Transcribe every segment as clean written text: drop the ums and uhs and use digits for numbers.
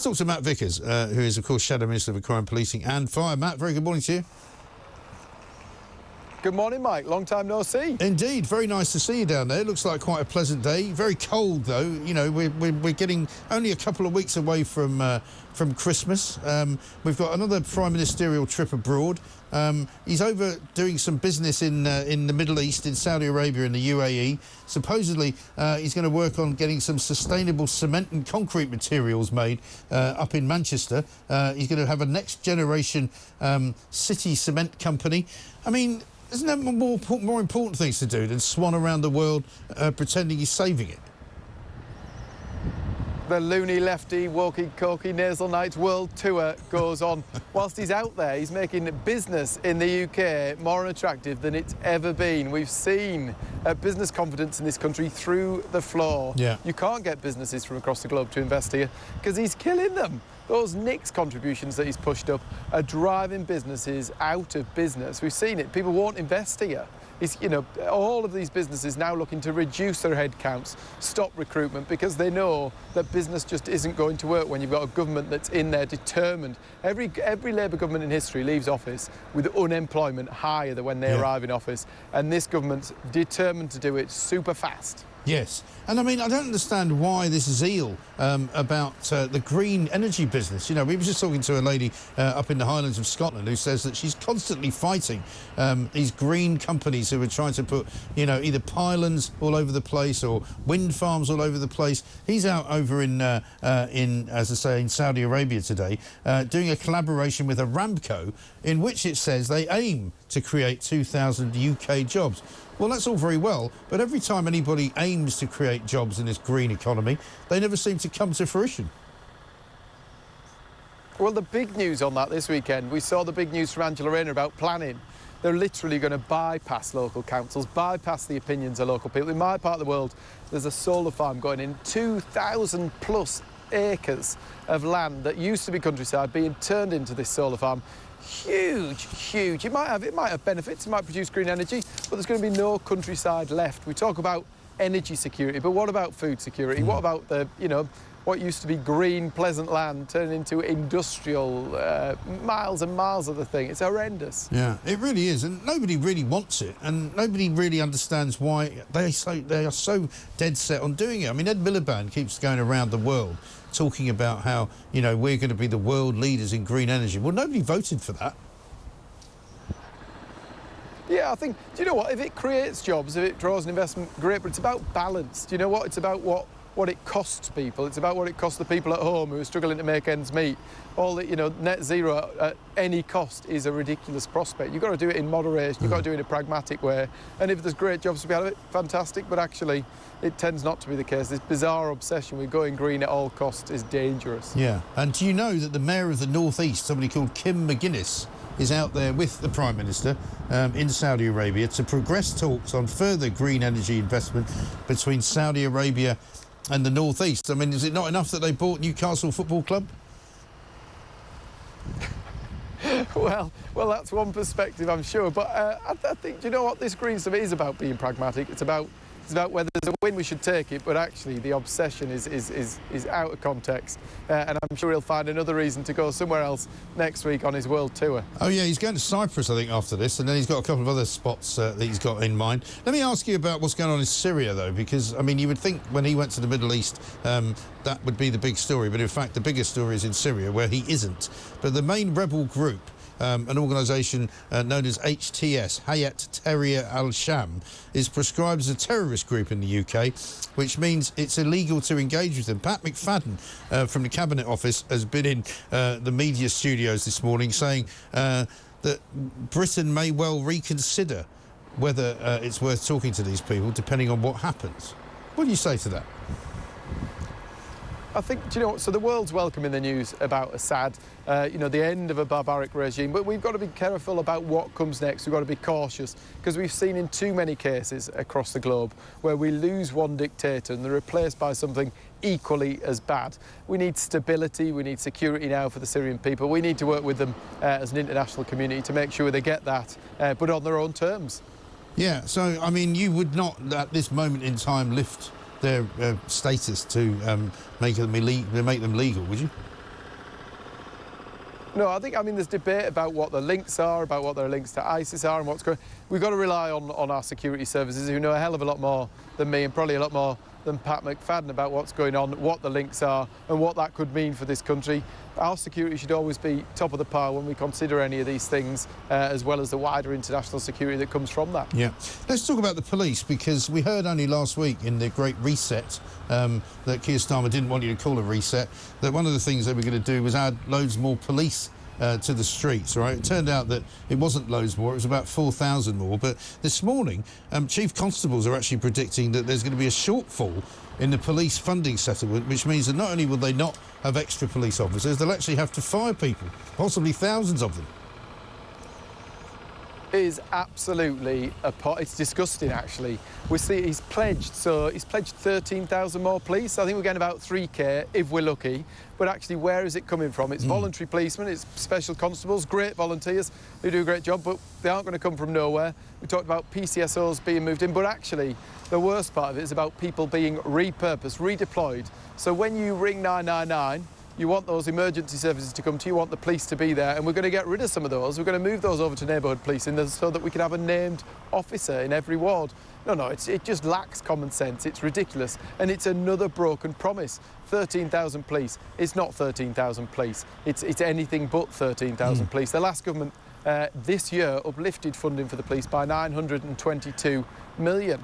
Talk to Matt Vickers, who is, of course, Shadow Minister for Crime, Policing and Fire. Matt, very good morning to you. Good morning, Mike. Long time no see. Indeed, very nice to see you down there. Looks like quite a pleasant day. Very cold, though. You know, we're getting only a couple of weeks away from Christmas. We've got another prime ministerial trip abroad. He's over doing some business in the Middle East, in Saudi Arabia and the UAE. Supposedly, he's going to work on getting some sustainable cement and concrete materials made up in Manchester. He's going to have a next-generation city cement company. I mean, isn't there more important things to do than swan around the world pretending he's saving it? The loony lefty walkie talkie nasal nights world tour goes on. Whilst he's out there, he's making business in the UK more unattractive than it's ever been. We've seen business confidence in this country through the floor. Yeah. You can't get businesses from across the globe to invest here because he's killing them. Those NICS contributions that he's pushed up are driving businesses out of business. We've seen it. People won't invest here. All of these businesses now looking to reduce their headcounts, stop recruitment, because they know that business just isn't going to work when you've got a government that's in there determined. Every Labour government in history leaves office with unemployment higher than when they arrive in office, and this government's determined to do it super fast. Yes, and I mean, I don't understand why this zeal about the green energy business. You know, we were just talking to a lady up in the Highlands of Scotland who says that she's constantly fighting these green companies who are trying to put, you know, either pylons all over the place or wind farms all over the place. He's out over in as I say, in Saudi Arabia today, doing a collaboration with Aramco in which it says they aim to create 2,000 UK jobs. Well, that's all very well, but every time anybody aims to create jobs in this green economy, they never seem to come to fruition. Well, the big news on that this weekend, we saw the big news from Angela Rayner about planning. They're literally going to bypass local councils, bypass the opinions of local people. In my part of the world, there's a solar farm going in, 2,000 plus acres of land that used to be countryside being turned into this solar farm. Huge, huge. It might have benefits, it might produce green energy, but there's going to be no countryside left. We talk about energy security, but what about food security? What about what used to be green, pleasant land turning into industrial, miles and miles of the thing? It's horrendous. Yeah, it really is, and nobody really wants it, and nobody really understands why they are so dead set on doing it. I mean, Ed Miliband keeps going around the world talking about how, you know, we're going to be the world leaders in green energy. Well, nobody voted for that. Yeah, I think, do you know what? If it creates jobs, if it draws an investment, great, but it's about balance. Do you know what? It's about what it costs people. It's about what it costs the people at home who are struggling to make ends meet. All that, you know, net zero at any cost is a ridiculous prospect. You've got to do it in moderation, you've got to do it in a pragmatic way. And if there's great jobs to be out of it, fantastic, but actually it tends not to be the case. This bizarre obsession with going green at all costs is dangerous. Yeah, and do you know that the Mayor of the North East, somebody called Kim McGuinness, is out there with the Prime Minister in Saudi Arabia to progress talks on further green energy investment between Saudi Arabia and the North East? I mean, is it not enough that they bought Newcastle Football Club? Well, that's one perspective, I'm sure. But I think, do you know what? This green stuff is about being pragmatic. It's about whether there's a win, we should take it. But actually, the obsession is out of context. And I'm sure he'll find another reason to go somewhere else next week on his world tour. Oh, yeah, he's going to Cyprus, I think, after this. And then he's got a couple of other spots that he's got in mind. Let me ask you about what's going on in Syria, though, because, I mean, you would think when he went to the Middle East, that would be the big story. But in fact, the biggest story is in Syria, where he isn't. But the main rebel group, an organisation known as HTS, Hayat Tahrir al-Sham, is prescribed as a terrorist group in the UK, which means it's illegal to engage with them. Pat McFadden from the Cabinet Office has been in the media studios this morning saying that Britain may well reconsider whether it's worth talking to these people, depending on what happens. What do you say to that? I think, do you know what, so the world's welcoming the news about Assad, the end of a barbaric regime, but we've got to be careful about what comes next. We've got to be cautious, because we've seen in too many cases across the globe where we lose one dictator and they're replaced by something equally as bad. We need stability, we need security now for the Syrian people. We need to work with them as an international community to make sure they get that, but on their own terms. Yeah, so, I mean, you would not, at this moment in time, lift their status to make them legal, would you? No, I mean, there's debate about what the links are, about what their links to ISIS are and what's going on. We've got to rely on our security services, who know a hell of a lot more than me and probably a lot more than Pat McFadden about what's going on, what the links are and what that could mean for this country. Our security should always be top of the pile when we consider any of these things, as well as the wider international security that comes from that. Yeah. Let's talk about the police, because we heard only last week in the Great Reset that Keir Starmer didn't want you to call a reset, that one of the things they were going to do was add loads more police to the streets, right? It turned out that it wasn't loads more, it was about 4,000 more. But this morning, chief constables are actually predicting that there's going to be a shortfall in the police funding settlement, which means that not only will they not have extra police officers, they'll actually have to fire people, possibly thousands of them. It is absolutely it's disgusting, actually. We see he's pledged 13,000 more police. I think we're getting about 3K if we're lucky. But actually, where is it coming from? It's voluntary policemen, it's special constables, great volunteers who do a great job, but they aren't going to come from nowhere. We talked about PCSOs being moved in, but actually, the worst part of it is about people being repurposed, redeployed. So when you ring 999, you want those emergency services to come to you, you want the police to be there, and we're going to get rid of some of those. We're going to move those over to neighbourhood policing so that we can have a named officer in every ward. No, it just lacks common sense. It's ridiculous, and it's another broken promise. 13,000 police. It's not 13,000 police. It's anything but 13,000 police. The last government this year uplifted funding for the police by 922 million.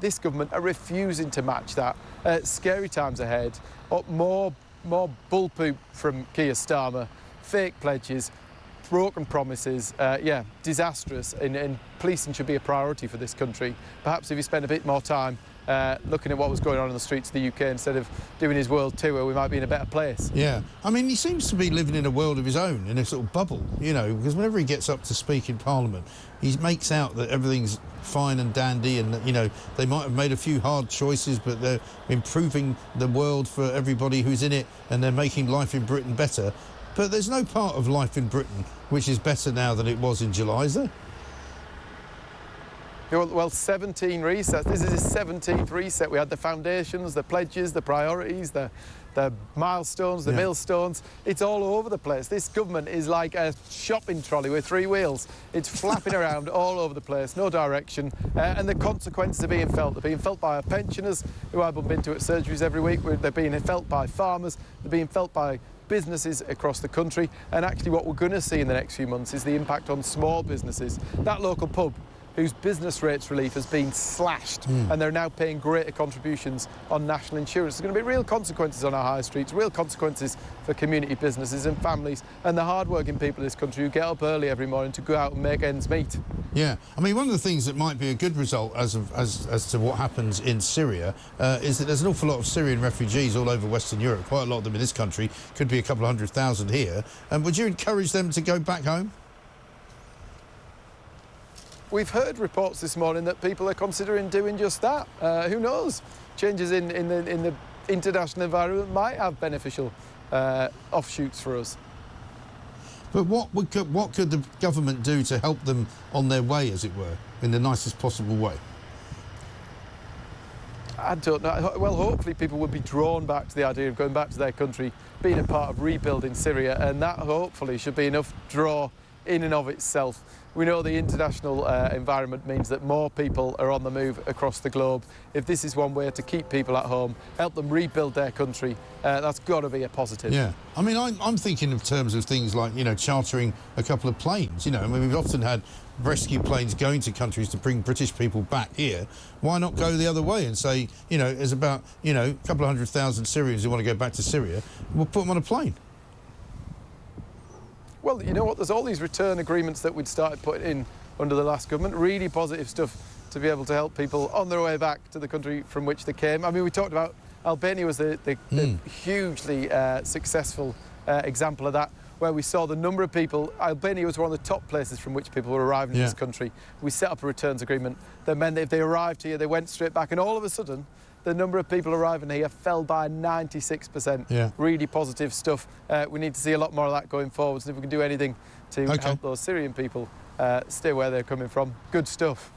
This government are refusing to match that. Scary times ahead. More bull poop from Keir Starmer, fake pledges, broken promises, disastrous, and policing should be a priority for this country. Perhaps if he spent a bit more time looking at what was going on in the streets of the UK instead of doing his world tour, we might be in a better place. Yeah, I mean, he seems to be living in a world of his own, in a sort of bubble, you know, because whenever he gets up to speak in Parliament, he makes out that everything's fine and dandy, and, you know, they might have made a few hard choices, but they're improving the world for everybody who's in it, and they're making life in Britain better. But there's no part of life in Britain which is better now than it was in July, is there? Well, 17 resets. This is his 17th reset. We had the foundations, the pledges, the priorities, the milestones, the millstones. It's all over the place. This government is like a shopping trolley with 3 wheels. It's flapping around all over the place, no direction, and the consequences are being felt. They're being felt by our pensioners, who I bump into at surgeries every week. They're being felt by farmers. They're being felt by businesses across the country. And actually what we're going to see in the next few months is the impact on small businesses. That local pub whose business rates relief has been slashed, and they're now paying greater contributions on national insurance. There's going to be real consequences on our high streets, real consequences for community businesses and families and the hard-working people in this country who get up early every morning to go out and make ends meet. Yeah, I mean, one of the things that might be a good result as to what happens in Syria is that there's an awful lot of Syrian refugees all over Western Europe, quite a lot of them in this country, could be a couple of 100,000 here. And would you encourage them to go back home? We've heard reports this morning that people are considering doing just that. Who knows? Changes in the international environment might have beneficial offshoots for us. But what could the government do to help them on their way, as it were, in the nicest possible way? I don't know. Well, hopefully people would be drawn back to the idea of going back to their country, being a part of rebuilding Syria, and that hopefully should be enough draw in and of itself. We know the international environment means that more people are on the move across the globe. If this is one way to keep people at home, help them rebuild their country, that's got to be a positive. Yeah, I mean, I'm thinking in terms of things like, you know, chartering a couple of planes. You know, I mean, we've often had rescue planes going to countries to bring British people back here. Why not go the other way and say, you know, there's about, you know, a couple of 100,000 Syrians who want to go back to Syria, we'll put them on a plane. Well, you know what, there's all these return agreements that we'd started putting in under the last government, really positive stuff to be able to help people on their way back to the country from which they came. I mean, we talked about Albania was the hugely successful example of that, where we saw the number of people. Albania was one of the top places from which people were arriving in this country. We set up a returns agreement that meant that if they arrived here, they went straight back, and all of a sudden, the number of people arriving here fell by 96%. Yeah. Really positive stuff. We need to see a lot more of that going forward. So if we can do anything to help those Syrian people stay where they're coming from, good stuff.